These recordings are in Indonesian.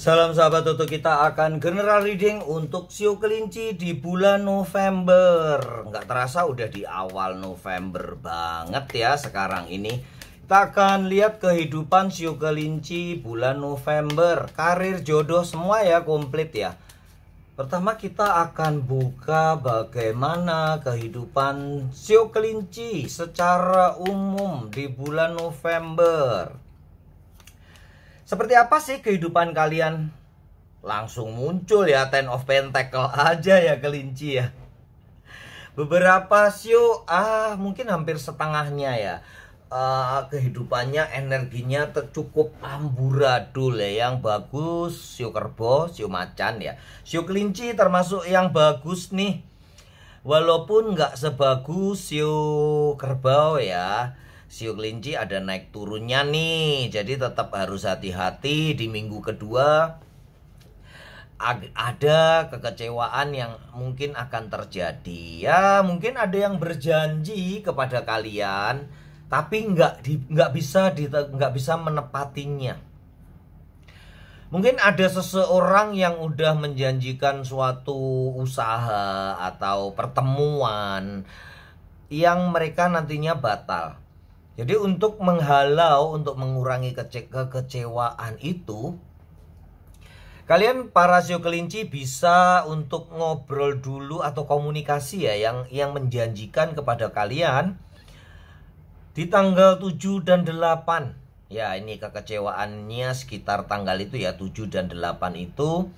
Salam sahabat Toto, kita akan general reading untuk Sio Kelinci di bulan November. Nggak terasa udah di awal November banget ya sekarang ini. Kita akan lihat kehidupan Sio Kelinci bulan November. Karir, jodoh, semua ya komplit ya. Pertama kita akan buka bagaimana kehidupan Sio Kelinci secara umum di bulan November. Seperti apa sih kehidupan kalian? Langsung muncul ya Ten of Pentacle aja ya Kelinci ya. Beberapa Sio mungkin hampir setengahnya ya. Kehidupannya, energinya cukup amburadul ya. Yang bagus Sio Kerbo, Sio Macan ya. Sio Kelinci termasuk yang bagus nih. Walaupun nggak sebagus Sio Kerbau ya. Sio Kelinci ada naik turunnya nih, jadi tetap harus hati-hati di minggu kedua. Ada kekecewaan yang mungkin akan terjadi ya, mungkin ada yang berjanji kepada kalian, tapi nggak bisa menepatinya. Mungkin ada seseorang yang udah menjanjikan suatu usaha atau pertemuan yang mereka nantinya batal. Jadi untuk menghalau, untuk mengurangi kekecewaan itu, kalian para Sio Kelinci bisa untuk ngobrol dulu atau komunikasi ya yang menjanjikan kepada kalian di tanggal 7 dan 8. Ya, ini kekecewaannya sekitar tanggal itu ya, 7 dan 8 itu.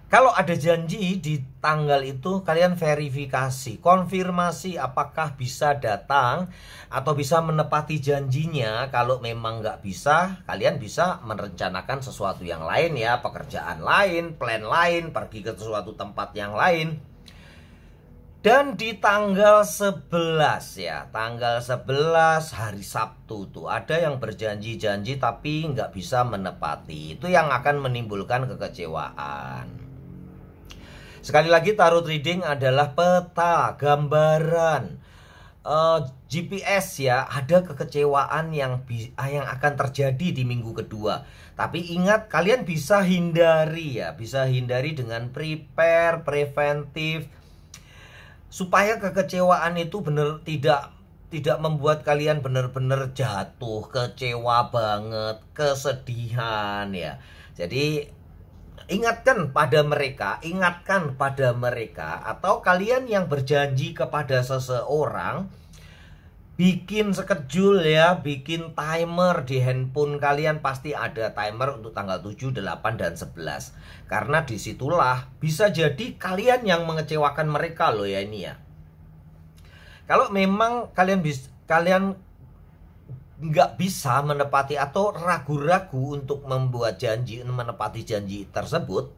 Kalau ada janji di tanggal itu, kalian verifikasi, konfirmasi apakah bisa datang atau bisa menepati janjinya. Kalau memang nggak bisa, kalian bisa merencanakan sesuatu yang lain ya, pekerjaan lain, plan lain, pergi ke suatu tempat yang lain. Dan di tanggal 11 ya, tanggal 11 hari Sabtu tuh ada yang berjanji-janji tapi nggak bisa menepati. Itu yang akan menimbulkan kekecewaan. Sekali lagi, tarot reading adalah peta, gambaran, GPS ya. Ada kekecewaan yang akan terjadi di minggu kedua. Tapi ingat, kalian bisa hindari ya, bisa hindari dengan prepare, preventif, supaya kekecewaan itu tidak membuat kalian benar-benar jatuh, kecewa banget, kesedihan ya. Jadi ingatkan pada mereka atau kalian yang berjanji kepada seseorang, bikin schedule ya, bikin timer di handphone kalian. Pasti ada timer untuk tanggal 7, 8, dan 11. Karena disitulah bisa jadi kalian yang mengecewakan mereka loh ya ini ya. Kalau memang kalian nggak bisa menepati atau ragu-ragu untuk membuat janji, menepati janji tersebut,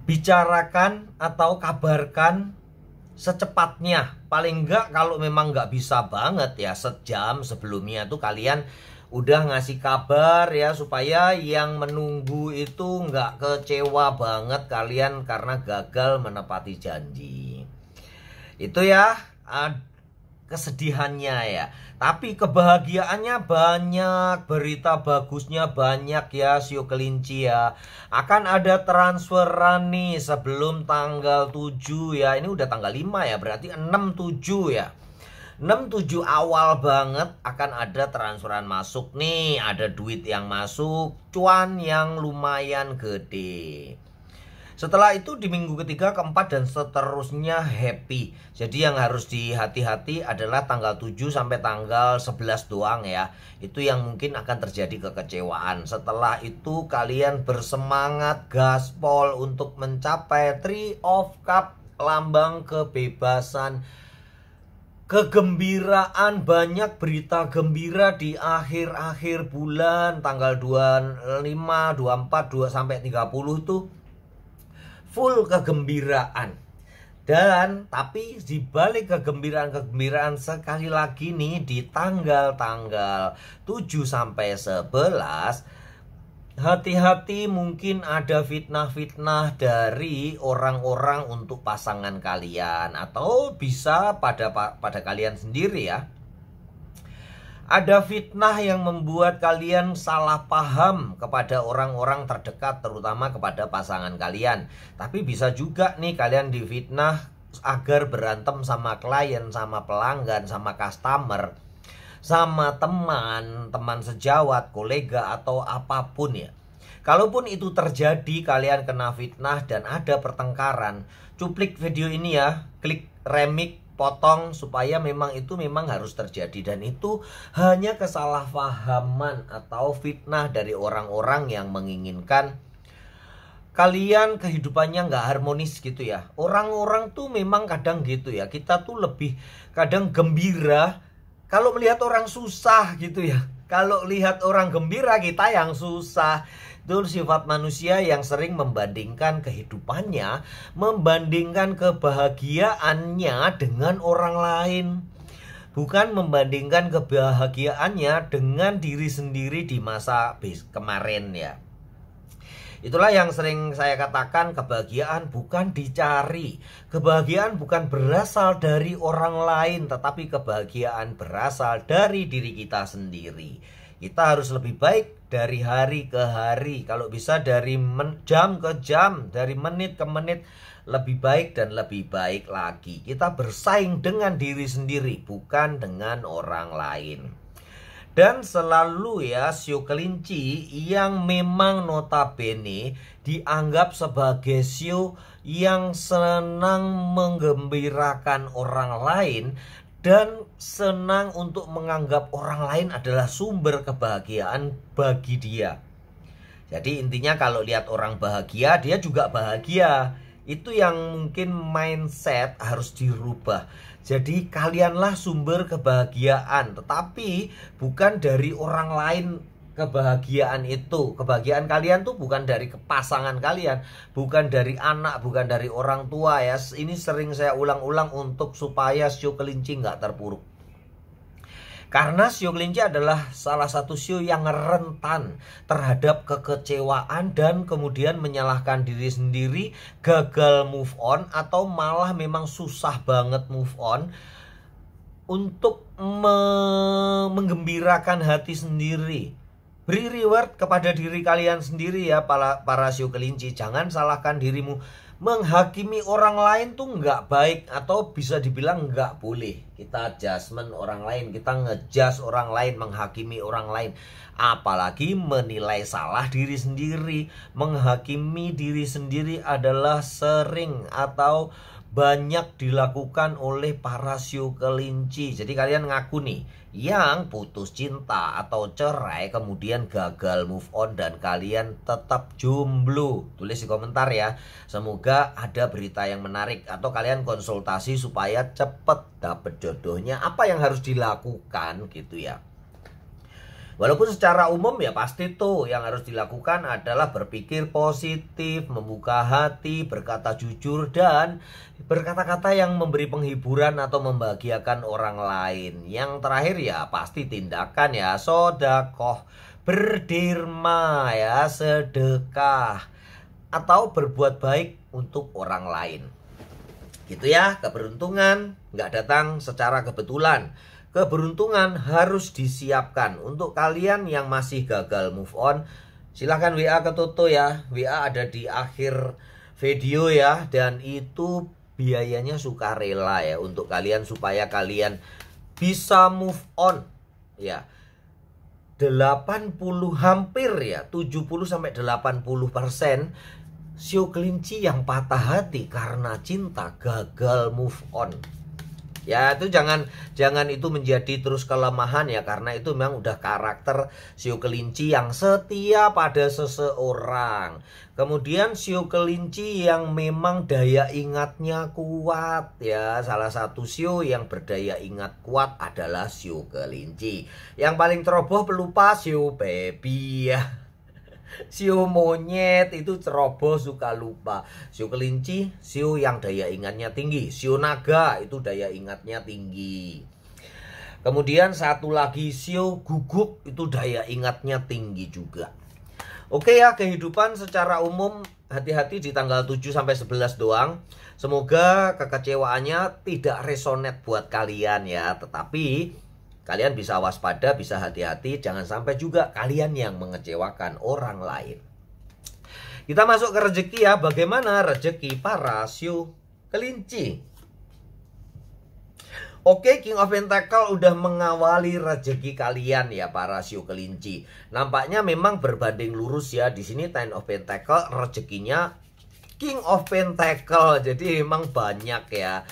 bicarakan atau kabarkan secepatnya. Paling nggak kalau memang nggak bisa banget ya, sejam sebelumnya tuh kalian udah ngasih kabar ya, supaya yang menunggu itu nggak kecewa banget kalian karena gagal menepati janji. Itu ya kesedihannya ya. Tapi kebahagiaannya banyak, berita bagusnya banyak ya Sio Kelinci ya. Akan ada transferan nih sebelum tanggal 7 ya. Ini udah tanggal 5 ya, berarti 6-7 ya. 6-7 awal banget akan ada transferan masuk nih. Ada duit yang masuk, cuan yang lumayan gede. Setelah itu di minggu ketiga, keempat, dan seterusnya happy. Jadi yang harus dihati-hati adalah tanggal 7 sampai tanggal 11 doang ya. Itu yang mungkin akan terjadi kekecewaan. Setelah itu kalian bersemangat gaspol untuk mencapai Three of Cup, lambang kebebasan, kegembiraan. Banyak berita gembira di akhir-akhir bulan. Tanggal 25, 24, sampai 30 itu full kegembiraan. Dan tapi di balik kegembiraan sekali lagi nih di tanggal 7 sampai 11, hati-hati, mungkin ada fitnah-fitnah dari orang-orang untuk pasangan kalian, atau bisa pada kalian sendiri ya. Ada fitnah yang membuat kalian salah paham kepada orang-orang terdekat, terutama kepada pasangan kalian. Tapi bisa juga nih kalian difitnah agar berantem sama klien, sama pelanggan, sama customer, sama teman sejawat, kolega, atau apapun ya. Kalaupun itu terjadi, kalian kena fitnah dan ada pertengkaran, cuplik video ini ya, klik remix, potong, supaya memang harus terjadi. Dan itu hanya kesalahpahaman atau fitnah dari orang-orang yang menginginkan kalian kehidupannya nggak harmonis gitu ya. Orang-orang tuh memang kadang gitu ya, kita tuh lebih kadang gembira kalau melihat orang susah gitu ya. Kalau lihat orang gembira, kita yang susah. Itu sifat manusia yang sering membandingkan kehidupannya, membandingkan kebahagiaannya dengan orang lain. Bukan membandingkan kebahagiaannya dengan diri sendiri di masa kemarin ya. Itulah yang sering saya katakan, kebahagiaan bukan dicari. Kebahagiaan bukan berasal dari orang lain, tetapi kebahagiaan berasal dari diri kita sendiri. Kita harus lebih baik dari hari ke hari. Kalau bisa dari jam ke jam, dari menit ke menit, lebih baik dan lebih baik lagi. Kita bersaing dengan diri sendiri, bukan dengan orang lain. Dan selalu ya, sio kelinci yang memang notabene dianggap sebagai sio yang senang menggembirakan orang lain dan senang untuk menganggap orang lain adalah sumber kebahagiaan bagi dia. Jadi intinya kalau lihat orang bahagia, dia juga bahagia. Itu yang mungkin mindset harus dirubah. Jadi kalianlah sumber kebahagiaan, tetapi bukan dari orang lain. Kebahagiaan itu, kebahagiaan kalian tuh bukan dari pasangan kalian, bukan dari anak, bukan dari orang tua ya. Ini sering saya ulang-ulang untuk supaya sio kelinci nggak terpuruk. Karena sio kelinci adalah salah satu sio yang rentan terhadap kekecewaan dan kemudian menyalahkan diri sendiri, gagal move on, atau malah memang susah banget move on untuk menggembirakan hati sendiri. Beri reward kepada diri kalian sendiri ya para sio kelinci. Jangan salahkan dirimu. Menghakimi orang lain tuh nggak baik, atau bisa dibilang nggak boleh. Kita judgement orang lain, kita ngejudge orang lain, menghakimi orang lain. Apalagi menilai salah diri sendiri. Menghakimi diri sendiri adalah sering atau banyak dilakukan oleh para sio kelinci. Jadi kalian ngaku nih, yang putus cinta atau cerai kemudian gagal move on dan kalian tetap jomblo, tulis di komentar ya. Semoga ada berita yang menarik atau kalian konsultasi supaya cepet dapet jodohnya. Apa yang harus dilakukan gitu ya. Walaupun secara umum ya pasti tuh yang harus dilakukan adalah berpikir positif, membuka hati, berkata jujur, dan berkata-kata yang memberi penghiburan atau membahagiakan orang lain. Yang terakhir ya pasti tindakan ya, sodakoh, berderma ya, sedekah, atau berbuat baik untuk orang lain. Gitu ya, keberuntungan nggak datang secara kebetulan. Keberuntungan harus disiapkan. Untuk kalian yang masih gagal move on, silahkan WA ke Toto ya. WA ada di akhir video ya. Dan itu biayanya sukarela ya untuk kalian, supaya kalian bisa move on ya. 80 hampir ya 70-80% sio kelinci yang patah hati karena cinta gagal move on. Ya itu jangan itu menjadi terus kelemahan ya, karena itu memang udah karakter sio kelinci yang setia pada seseorang. Kemudian sio kelinci yang memang daya ingatnya kuat ya. Salah satu sio yang berdaya ingat kuat adalah sio kelinci. Yang paling ceroboh pelupa sio baby ya. Sio monyet itu ceroboh, suka lupa. Sio kelinci, sio yang daya ingatnya tinggi. Sio naga itu daya ingatnya tinggi. Kemudian satu lagi sio guguk, itu daya ingatnya tinggi juga. Oke ya, kehidupan secara umum hati-hati di tanggal 7-11 doang. Semoga kekecewaannya tidak resonate buat kalian ya. Tetapi Kalian bisa waspada, bisa hati-hati, jangan sampai juga kalian yang mengecewakan orang lain. Kita masuk ke rezeki ya. Bagaimana rezeki para Shio Kelinci? Oke, King of Pentacle udah mengawali rezeki kalian ya para Shio Kelinci. Nampaknya memang berbanding lurus ya. Di sini Ten of Pentacle rezekinya King of Pentacle. Jadi memang banyak ya.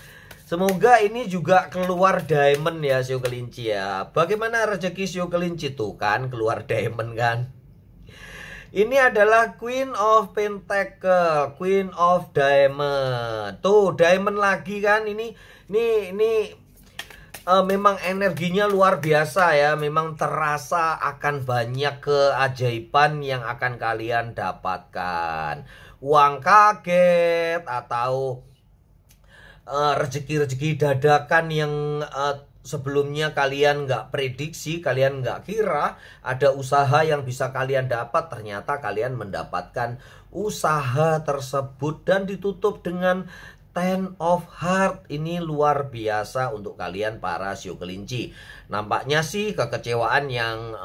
Semoga ini juga keluar diamond ya Shio Kelinci ya. Bagaimana rezeki Shio Kelinci tuh kan keluar diamond kan? Ini adalah Queen of Pentacle, Queen of Diamond. Tuh, diamond lagi kan. Ini memang energinya luar biasa ya. Memang terasa akan banyak keajaiban yang akan kalian dapatkan. Uang kaget atau rezeki-rezeki dadakan yang sebelumnya kalian nggak prediksi, kalian nggak kira ada usaha yang bisa kalian dapat. Ternyata kalian mendapatkan usaha tersebut dan ditutup dengan Ten of Heart. Ini luar biasa untuk kalian para Shio Kelinci. Nampaknya sih kekecewaan yang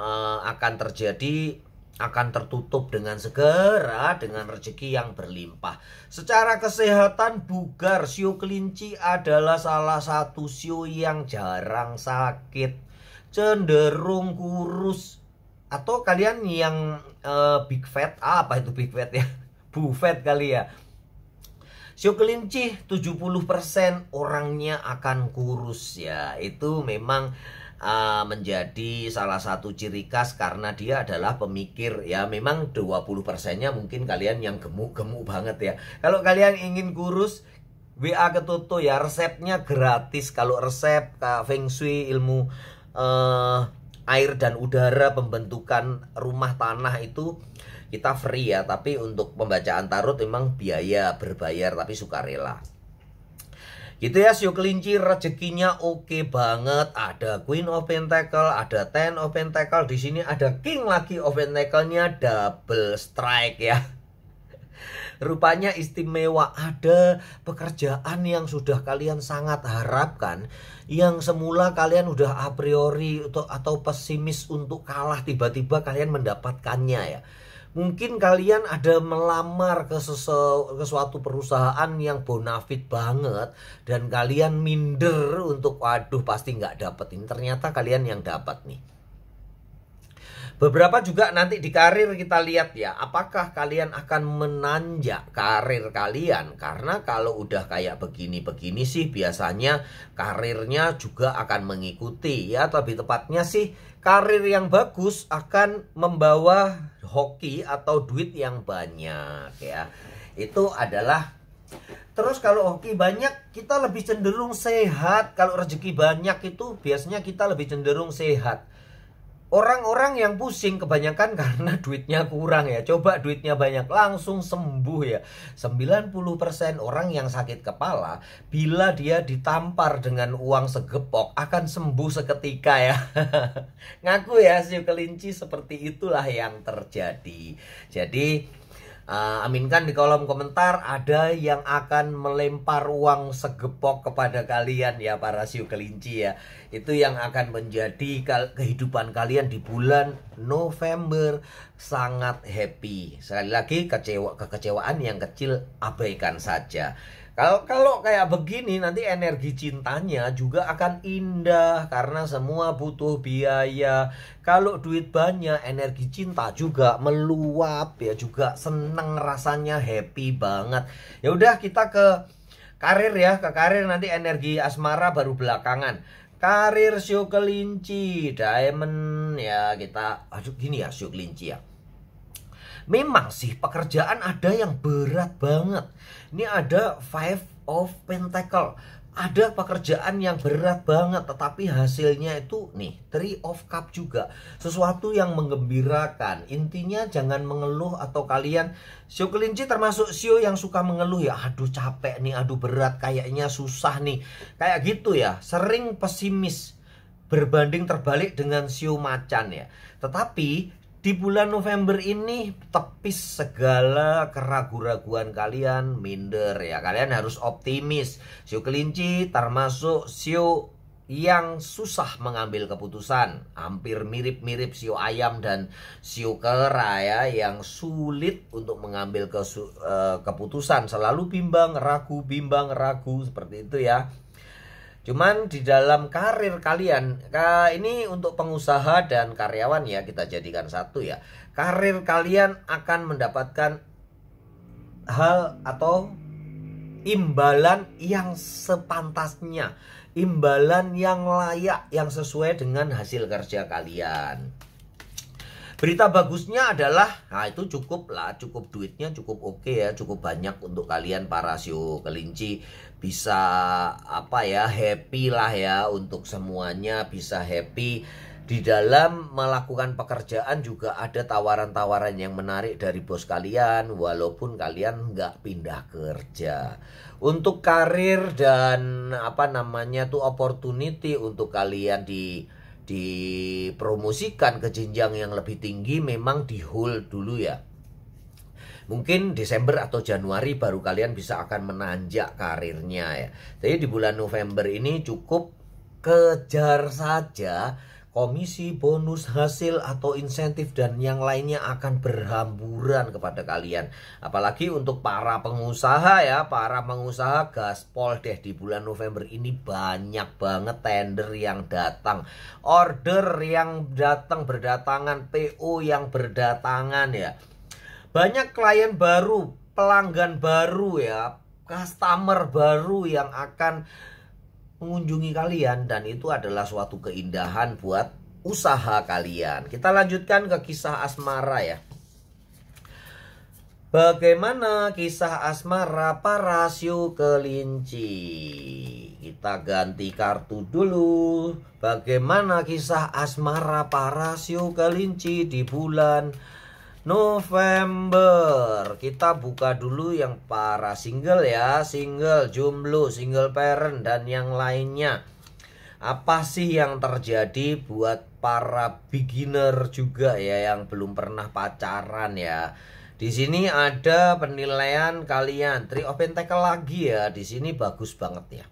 akan terjadi akan tertutup dengan segera dengan rezeki yang berlimpah. Secara kesehatan bugar, Shio Kelinci adalah salah satu Shio yang jarang sakit, cenderung kurus. Atau kalian yang big fat, apa itu big fat ya? Buffet kali ya. Shio Kelinci 70% orangnya akan kurus ya. Itu memang menjadi salah satu ciri khas karena dia adalah pemikir ya. Memang 20%-nya mungkin kalian yang gemuk-gemuk banget ya. Kalau kalian ingin kurus, WA ke Toto ya, resepnya gratis. Kalau resep Feng Shui, ilmu air dan udara, pembentukan rumah tanah itu kita free ya. Tapi untuk pembacaan tarot memang biaya berbayar tapi sukarela. Gitu ya Shio Kelinci, rezekinya oke banget. Ada Queen of Pentacle, ada Ten of Pentacle, di sini ada King lagi of Pentacle-nya, double strike ya. Rupanya istimewa, ada pekerjaan yang sudah kalian sangat harapkan, yang semula kalian udah a priori atau pesimis untuk kalah, tiba-tiba kalian mendapatkannya ya. Mungkin kalian ada melamar ke suatu perusahaan yang bonafit banget dan kalian minder untuk waduh pasti nggak dapet ini. Ternyata kalian yang dapat nih. Beberapa juga nanti di karir kita lihat ya, apakah kalian akan menanjak karir kalian. Karena kalau udah kayak begini-begini sih biasanya karirnya juga akan mengikuti ya. Lebih tepatnya sih karir yang bagus akan membawa hoki atau duit yang banyak ya. Itu adalah, terus kalau hoki banyak kita lebih cenderung sehat. Kalau rezeki banyak itu biasanya kita lebih cenderung sehat. Orang-orang yang pusing kebanyakan karena duitnya kurang ya. Coba duitnya banyak langsung sembuh ya. 90% orang yang sakit kepala bila dia ditampar dengan uang segepok akan sembuh seketika ya. Ngaku ya Shio Kelinci, seperti itulah yang terjadi. Jadi aminkan di kolom komentar ada yang akan melempar uang segepok kepada kalian ya para Shio Kelinci ya. Itu yang akan menjadi kehidupan kalian di bulan November. Sangat happy. Sekali lagi kekecewaan yang kecil abaikan saja. Kalau kayak begini nanti energi cintanya juga akan indah karena semua butuh biaya. Kalau duit banyak, energi cinta juga meluap ya, juga seneng rasanya, happy banget. Ya udah kita ke karir ya, ke karir nanti energi asmara baru belakangan. Karir Shio Kelinci, diamond ya kita. Aduh gini ya Shio Kelinci ya. Memang sih pekerjaan ada yang berat banget. Ini ada Five of Pentacle. Ada pekerjaan yang berat banget, tetapi hasilnya itu nih Three of Cup juga. Sesuatu yang menggembirakan. Intinya jangan mengeluh atau kalian Shio Kelinci termasuk Shio yang suka mengeluh ya. Aduh capek nih, aduh berat, kayaknya susah nih. Kayak gitu ya, sering pesimis. Berbanding terbalik dengan Shio Macan ya. Tetapi di bulan November ini tepis segala keraguan-raguan kalian, minder ya. Kalian harus optimis. Shio Kelinci termasuk Shio yang susah mengambil keputusan, hampir mirip-mirip shio ayam dan shio kera ya, yang sulit untuk mengambil keputusan, selalu bimbang ragu seperti itu ya. Cuman di dalam karir kalian, ini untuk pengusaha dan karyawan ya, kita jadikan satu ya. Karir kalian akan mendapatkan hal atau imbalan yang sepantasnya, imbalan yang layak, yang sesuai dengan hasil kerja kalian. Berita bagusnya adalah, nah itu cukup lah, cukup duitnya cukup oke ya, cukup banyak untuk kalian para shio kelinci. Bisa apa ya, happy lah ya, untuk semuanya bisa happy. Di dalam melakukan pekerjaan juga ada tawaran-tawaran yang menarik dari bos kalian, walaupun kalian nggak pindah kerja. Untuk karir dan apa namanya tuh opportunity untuk kalian dipromosikan ke jenjang yang lebih tinggi memang di hold dulu ya. Mungkin Desember atau Januari baru kalian bisa akan menanjak karirnya ya. Jadi di bulan November ini cukup kejar saja. Komisi, bonus, hasil, atau insentif dan yang lainnya akan berhamburan kepada kalian. Apalagi untuk para pengusaha ya, para pengusaha gaspol deh, di bulan November ini banyak banget tender yang datang, order yang datang berdatangan, PO yang berdatangan ya. Banyak klien baru, pelanggan baru ya, customer baru yang akan mengunjungi kalian, dan itu adalah suatu keindahan buat usaha kalian. Kita lanjutkan ke kisah asmara ya. Bagaimana kisah asmara para shio kelinci? Kita ganti kartu dulu. Bagaimana kisah asmara para shio kelinci di bulan November? Kita buka dulu yang para single ya, single, jomblo, single parent dan yang lainnya. Apa sih yang terjadi buat para beginner juga ya, yang belum pernah pacaran ya? Di sini ada penilaian kalian, Three of Pentacles lagi ya. Di sini bagus banget ya.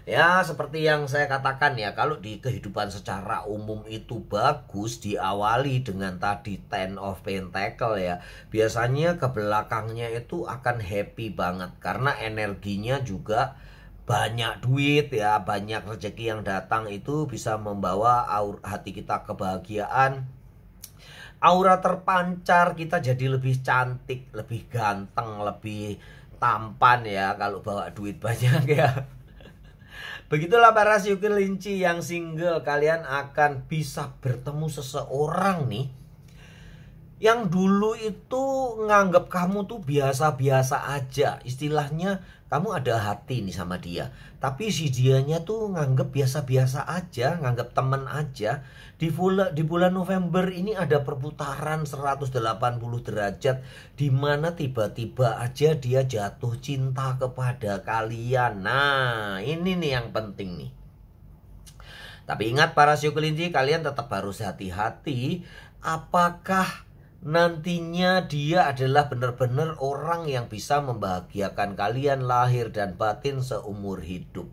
Ya seperti yang saya katakan ya, kalau di kehidupan secara umum itu bagus diawali dengan tadi Ten of Pentacles ya. Biasanya ke belakangnya itu akan happy banget, karena energinya juga banyak duit ya, banyak rezeki yang datang, itu bisa membawa hati kita kebahagiaan. Aura terpancar, kita jadi lebih cantik, lebih ganteng, lebih tampan ya kalau bawa duit banyak ya. Begitulah para shio kelinci yang single, kalian akan bisa bertemu seseorang nih yang dulu itu nganggap kamu tuh biasa-biasa aja. Istilahnya kamu ada hati nih sama dia, tapi si dianya tuh nganggap biasa-biasa aja, nganggap temen aja. Di bulan November ini ada perputaran 180 derajat, dimana tiba-tiba aja dia jatuh cinta kepada kalian. Nah ini nih yang penting nih. Tapi ingat para shio kelinci, kalian tetap harus hati-hati. Apakah nantinya dia adalah benar-benar orang yang bisa membahagiakan kalian lahir dan batin seumur hidup?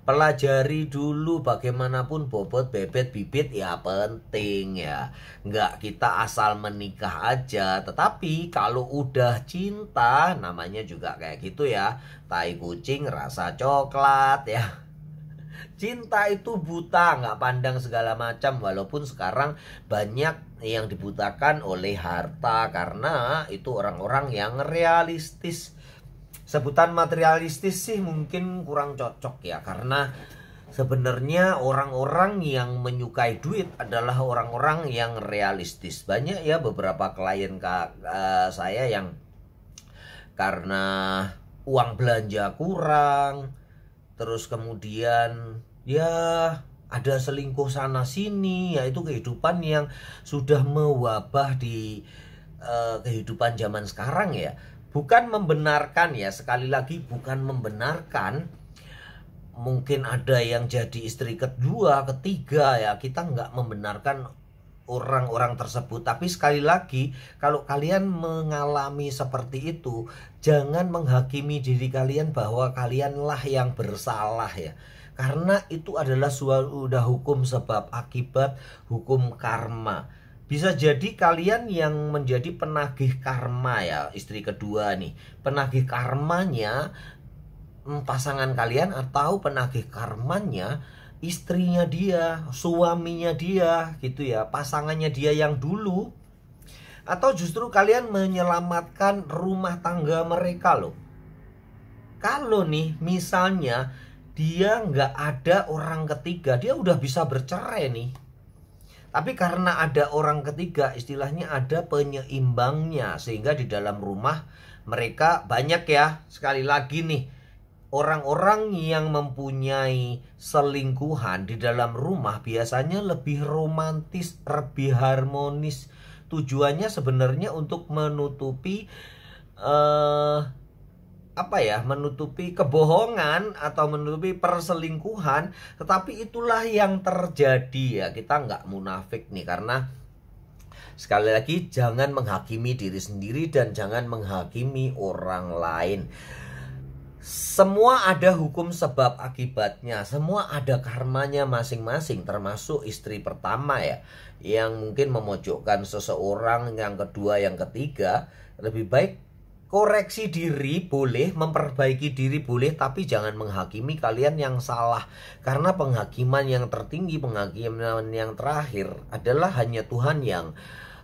Pelajari dulu, bagaimanapun bobot bebet bibit ya penting ya. Nggak kita asal menikah aja. Tetapi kalau udah cinta, namanya juga kayak gitu ya, tai kucing rasa coklat ya. Cinta itu buta, nggak pandang segala macam. Walaupun sekarang banyak yang dibutakan oleh harta, karena itu orang-orang yang realistis. Sebutan materialistis sih mungkin kurang cocok ya, karena sebenarnya orang-orang yang menyukai duit adalah orang-orang yang realistis. Banyak ya beberapa klien saya yang karena uang belanja kurang, terus kemudian ya ada selingkuh sana sini, yaitu kehidupan yang sudah mewabah di kehidupan zaman sekarang ya. Bukan membenarkan ya, sekali lagi bukan membenarkan. Mungkin ada yang jadi istri kedua, ketiga ya, kita nggak membenarkan orang-orang tersebut. Tapi sekali lagi, kalau kalian mengalami seperti itu, jangan menghakimi diri kalian bahwa kalianlah yang bersalah ya. Karena itu adalah sudah hukum sebab akibat, hukum karma. Bisa jadi kalian yang menjadi penagih karma ya, istri kedua nih. Penagih karmanya pasangan kalian, atau penagih karmanya istrinya dia, suaminya dia gitu ya, pasangannya dia yang dulu. Atau justru kalian menyelamatkan rumah tangga mereka loh. Kalau nih misalnya dia nggak ada orang ketiga, dia udah bisa bercerai nih. Tapi karena ada orang ketiga, istilahnya ada penyeimbangnya, sehingga di dalam rumah mereka banyak ya, sekali lagi nih, orang-orang yang mempunyai selingkuhan di dalam rumah biasanya lebih romantis, lebih harmonis. Tujuannya sebenarnya untuk menutupi menutupi kebohongan atau menutupi perselingkuhan. Tetapi itulah yang terjadi ya. Kita nggak munafik nih, karena sekali lagi jangan menghakimi diri sendiri dan jangan menghakimi orang lain. Semua ada hukum sebab akibatnya, semua ada karmanya masing-masing, termasuk istri pertama ya, yang mungkin memojokkan seseorang, yang kedua, yang ketiga. Lebih baik koreksi diri boleh, memperbaiki diri boleh, tapi jangan menghakimi kalian yang salah. Karena penghakiman yang tertinggi, penghakiman yang terakhir adalah hanya Tuhan yang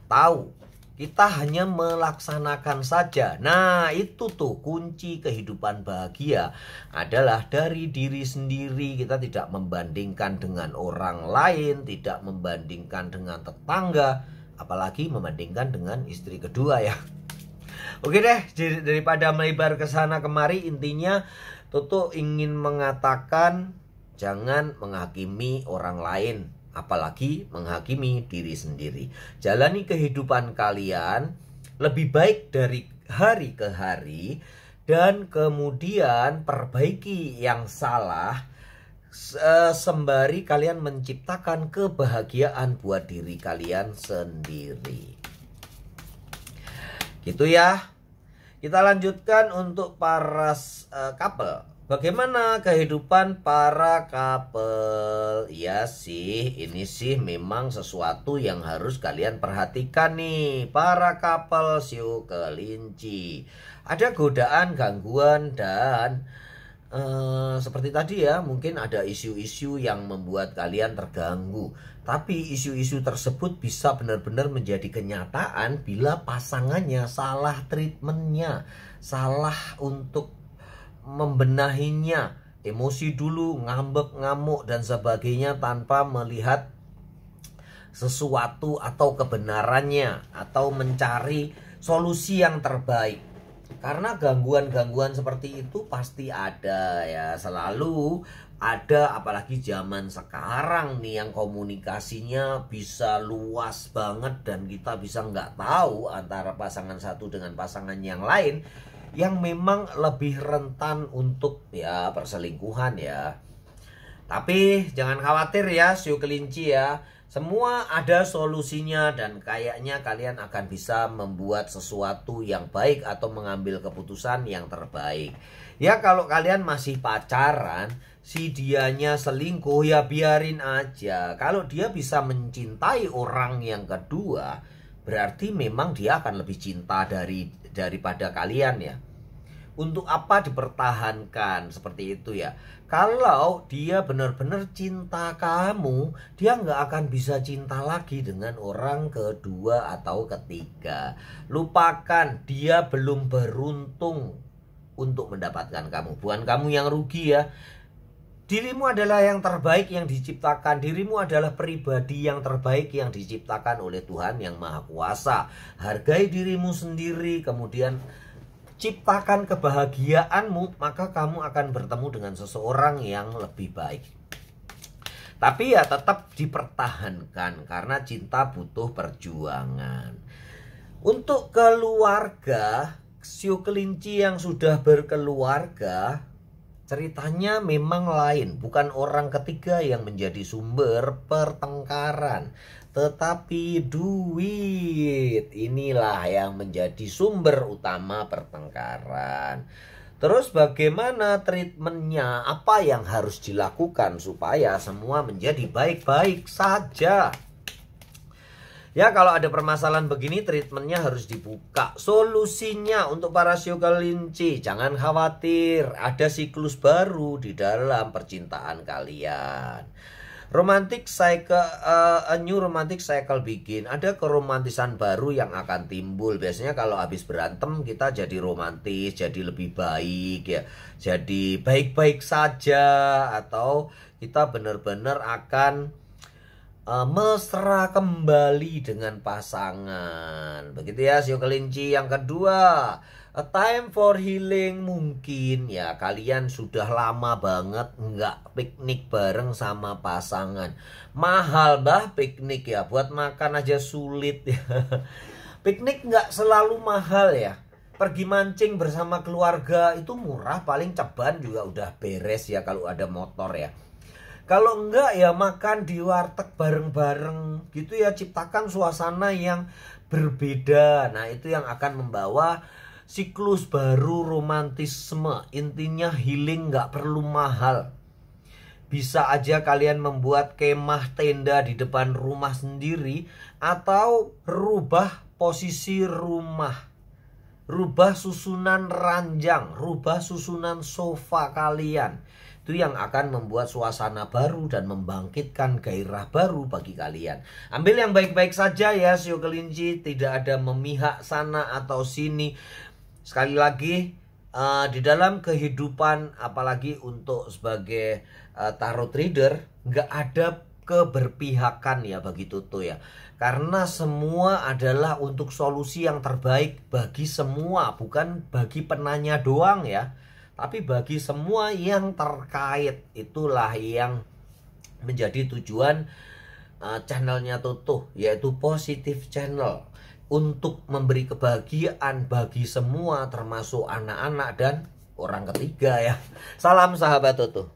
tahu. Kita hanya melaksanakan saja. Nah, itu tuh kunci kehidupan bahagia adalah dari diri sendiri. Kita tidak membandingkan dengan orang lain, tidak membandingkan dengan tetangga, apalagi membandingkan dengan istri kedua ya. Oke deh, daripada melebar ke sana kemari, intinya Toto ingin mengatakan jangan menghakimi orang lain, apalagi menghakimi diri sendiri. Jalani kehidupan kalian lebih baik dari hari ke hari, dan kemudian perbaiki yang salah, sembari kalian menciptakan kebahagiaan buat diri kalian sendiri. Gitu ya. Kita lanjutkan untuk para couple. Bagaimana kehidupan para couple? Ya sih, ini sih memang sesuatu yang harus kalian perhatikan nih, para couple siu kelinci. Ada godaan, gangguan, dan seperti tadi ya, mungkin ada isu-isu yang membuat kalian terganggu. Tapi isu-isu tersebut bisa benar-benar menjadi kenyataan bila pasangannya salah treatmentnya, salah untuk membenahinya. Emosi dulu, ngambek, ngamuk, dan sebagainya tanpa melihat sesuatu atau kebenarannya, atau mencari solusi yang terbaik. Karena gangguan-gangguan seperti itu pasti ada ya, selalu ada, apalagi zaman sekarang nih yang komunikasinya bisa luas banget dan kita bisa nggak tahu antara pasangan satu dengan pasangan yang lain, yang memang lebih rentan untuk ya perselingkuhan ya. Tapi jangan khawatir ya siu kelinci ya, semua ada solusinya dan kayaknya kalian akan bisa membuat sesuatu yang baik atau mengambil keputusan yang terbaik. Ya kalau kalian masih pacaran, si dianya selingkuh ya biarin aja. Kalau dia bisa mencintai orang yang kedua, berarti memang dia akan lebih cinta daripada kalian ya. Untuk apa dipertahankan seperti itu ya? Kalau dia benar-benar cinta kamu, dia nggak akan bisa cinta lagi dengan orang kedua atau ketiga. Lupakan, dia belum beruntung untuk mendapatkan kamu. Bukan kamu yang rugi ya. Dirimu adalah yang terbaik yang diciptakan. Dirimu adalah pribadi yang terbaik yang diciptakan oleh Tuhan yang Maha Kuasa. Hargai dirimu sendiri, kemudian ciptakan kebahagiaanmu, maka kamu akan bertemu dengan seseorang yang lebih baik. Tapi ya tetap dipertahankan, karena cinta butuh perjuangan. Untuk keluarga, siu kelinci yang sudah berkeluarga, ceritanya memang lain. Bukan orang ketiga yang menjadi sumber pertengkaran, tetapi duit. Inilah yang menjadi sumber utama pertengkaran. Terus bagaimana treatmentnya, apa yang harus dilakukan supaya semua menjadi baik-baik saja. Ya, kalau ada permasalahan begini, treatmentnya harus dibuka. Solusinya untuk para sio kelinci, jangan khawatir, ada siklus baru di dalam percintaan kalian. Romantic cycle, a new romantic cycle begin. Ada keromantisan baru yang akan timbul. Biasanya kalau habis berantem kita jadi romantis, jadi lebih baik ya, jadi baik-baik saja, atau kita benar-benar akan mesra kembali dengan pasangan. Begitu ya sio kelinci. Yang kedua, a time for healing. Mungkin ya kalian sudah lama banget nggak piknik bareng sama pasangan. Mahal bah piknik ya, buat makan aja sulit ya. Piknik nggak selalu mahal ya. Pergi mancing bersama keluarga itu murah, paling ceban juga udah beres ya kalau ada motor ya. Kalau enggak ya makan di warteg bareng-bareng gitu ya, ciptakan suasana yang berbeda. Nah, itu yang akan membawa siklus baru romantisme. Intinya healing nggak perlu mahal. Bisa aja kalian membuat kemah tenda di depan rumah sendiri, atau rubah posisi rumah, rubah susunan ranjang, rubah susunan sofa kalian. Itu yang akan membuat suasana baru dan membangkitkan gairah baru bagi kalian. Ambil yang baik-baik saja ya sio kelinci, tidak ada memihak sana atau sini. Sekali lagi, di dalam kehidupan, apalagi untuk sebagai tarot reader, nggak ada keberpihakan ya bagi Toto ya. Karena semua adalah untuk solusi yang terbaik bagi semua, bukan bagi penanya doang ya, tapi bagi semua yang terkait. Itulah yang menjadi tujuan channelnya Toto, yaitu positif channel, untuk memberi kebahagiaan bagi semua, termasuk anak-anak dan orang ketiga ya. Salam sahabat Toto.